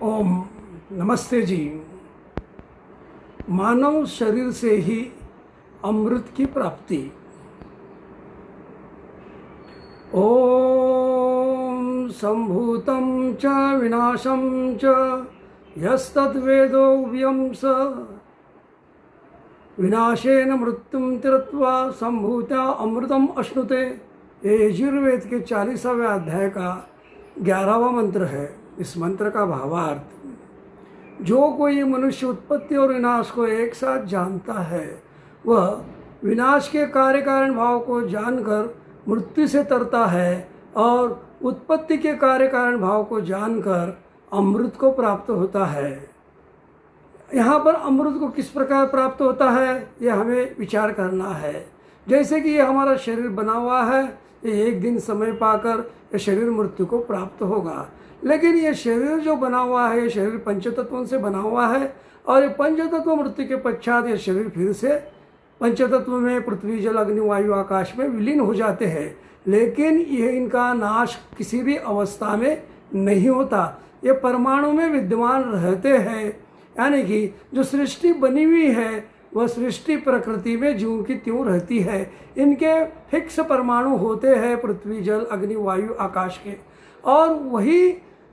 ओम नमस्ते जी। मानव शरीर से ही अमृत की प्राप्ति। ओम संभूतं च विनाशं च यस्तद्वेदो व्यंस विनाशेन मृत्युम तिरत्वा संभूत्या अमृतम अश्नुते। ये यजुर्वेद के 40वें अध्याय का 11वां मंत्र है। इस मंत्र का भावार्थ, जो कोई मनुष्य उत्पत्ति और विनाश को एक साथ जानता है वह विनाश के कार्य कारण भाव को जानकर मृत्यु से तरता है और उत्पत्ति के कार्य कारण भाव को जानकर अमृत को प्राप्त होता है। यहाँ पर अमृत को किस प्रकार प्राप्त होता है यह हमें विचार करना है। जैसे कि ये हमारा शरीर बना हुआ है, ये एक दिन समय पाकर ये शरीर मृत्यु को प्राप्त होगा। लेकिन ये शरीर जो बना हुआ है, ये शरीर पंचतत्वों से बना हुआ है और ये पंचतत्व मृत्यु के पश्चात ये शरीर फिर से पंचतत्व में पृथ्वी जल अग्नि वायु आकाश में विलीन हो जाते हैं। लेकिन यह इनका नाश किसी भी अवस्था में नहीं होता, ये परमाणु में विद्यमान रहते हैं। यानी कि जो सृष्टि बनी हुई है वह सृष्टि प्रकृति में ज्यों की त्यों रहती है। इनके फिक्स परमाणु होते हैं पृथ्वी जल अग्नि वायु आकाश के, और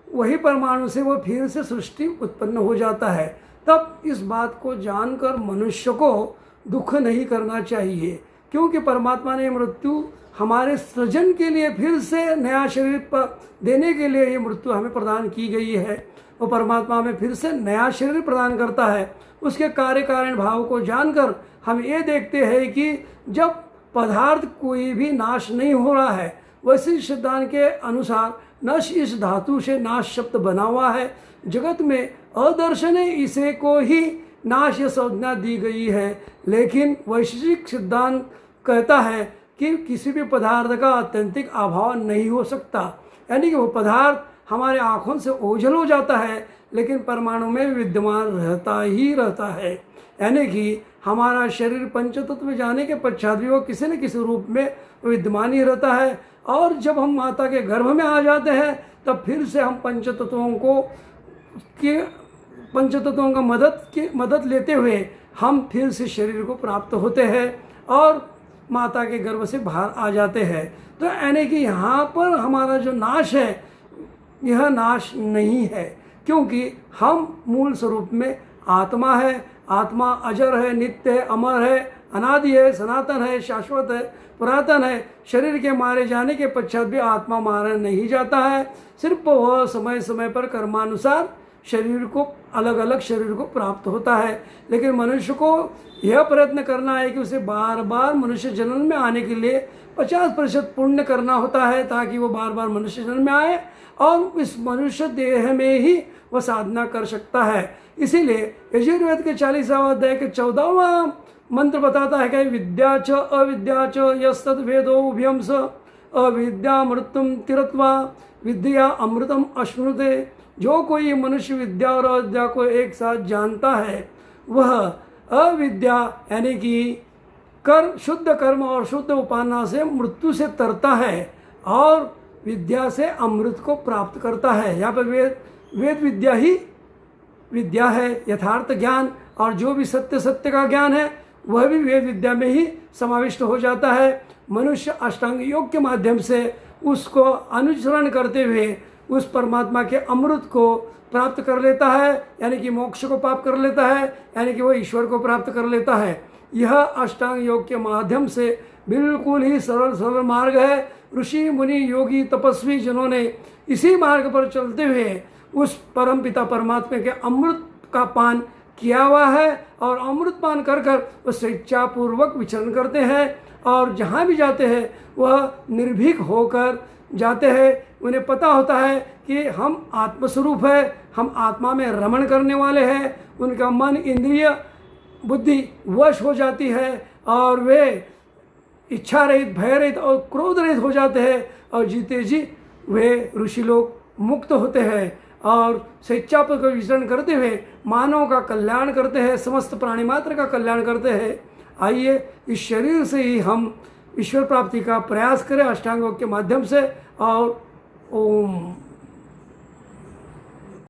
वही परमाणु से वह फिर से सृष्टि उत्पन्न हो जाता है। तब इस बात को जानकर मनुष्य को दुख नहीं करना चाहिए, क्योंकि परमात्मा ने मृत्यु हमारे सृजन के लिए, फिर से नया शरीर पर देने के लिए ये मृत्यु हमें प्रदान की गई है। वो परमात्मा हमें फिर से नया शरीर प्रदान करता है। उसके कार्य कारण भाव को जानकर हम ये देखते हैं कि जब पदार्थ कोई भी नाश नहीं हो रहा है, वैसे सिद्धांत के अनुसार नश इस धातु से नाश शब्द बना हुआ है। जगत में अदर्शन इसे को ही नाश या संज्ञा दी गई है। लेकिन वैशेषिक सिद्धांत कहता है कि किसी भी पदार्थ का आत्यंतिक अभाव नहीं हो सकता। यानी कि वो पदार्थ हमारे आँखों से ओझल हो जाता है लेकिन परमाणु में विद्यमान रहता ही रहता है। यानी कि हमारा शरीर पंचतत्व में जाने के पश्चात भी वो किसी न किसी रूप में विद्यमान ही रहता है। और जब हम माता के गर्भ में आ जाते हैं तब फिर से हम पंचतत्वों का मदद लेते हुए हम फिर से शरीर को प्राप्त होते हैं और माता के गर्भ से बाहर आ जाते हैं। तो यानी कि यहाँ पर हमारा जो नाश है यह नाश नहीं है, क्योंकि हम मूल स्वरूप में आत्मा है। आत्मा अजर है, नित्य है, अमर है, अनादि है, सनातन है, शाश्वत है, पुरातन है। शरीर के मारे जाने के पश्चात भी आत्मा मारा नहीं जाता है। सिर्फ वह समय समय पर कर्मानुसार शरीर को अलग अलग शरीर को प्राप्त होता है। लेकिन मनुष्य को यह प्रयत्न करना है कि उसे बार बार मनुष्य जन्म में आने के लिए 50% पुण्य करना होता है, ताकि वो बार बार मनुष्य जन्म में आए और इस मनुष्य देह में ही वह साधना कर सकता है। इसीलिए यजुर्वेद के 40वां अध्याय के 14वां मंत्र बताता है कि विद्या च अविद्या च यस्तद् वेदो उभयंस अविद्या मृत्युम तिरत्वा विद्या अमृतम अश्नुते। जो कोई मनुष्य विद्या और अविद्या को एक साथ जानता है वह अविद्या यानी कि शुद्ध कर्म और शुद्ध उपासना से मृत्यु से तरता है और विद्या से अमृत को प्राप्त करता है। यहाँ पर वेद विद्या ही विद्या है, यथार्थ ज्ञान, और जो भी सत्य का ज्ञान है वह भी वेद विद्या में ही समाविष्ट हो जाता है। मनुष्य अष्टांग योग के माध्यम से उसको अनुसरण करते हुए उस परमात्मा के अमृत को प्राप्त कर लेता है, यानी कि मोक्ष को प्राप्त कर लेता है, यानी कि वह ईश्वर को प्राप्त कर लेता है। यह अष्टांग योग के माध्यम से बिल्कुल ही सरल मार्ग है। ऋषि मुनि योगी तपस्वी जिन्होंने इसी मार्ग पर चलते हुए उस परम पिता परमात्मा के अमृत का पान किया हुआ है और अमृत पान कर वह स्वेच्छापूर्वक विचरण करते हैं और जहाँ भी जाते हैं वह निर्भीक होकर जाते हैं। उन्हें पता होता है कि हम आत्मस्वरूप है, हम आत्मा में रमण करने वाले हैं। उनका मन इंद्रिय बुद्धि वश हो जाती है और वे इच्छा रहित, भय रहित और क्रोध रहित हो जाते हैं और जीते जी वे ऋषि लोग मुक्त होते हैं और स्वेच्छापूर्वक विचरण करते हुए मानव का कल्याण करते हैं, समस्त प्राणी मात्र का कल्याण करते हैं। आइए इस शरीर से ही हम ईश्वर प्राप्ति का प्रयास करें अष्टांग योग के माध्यम से। और ओम।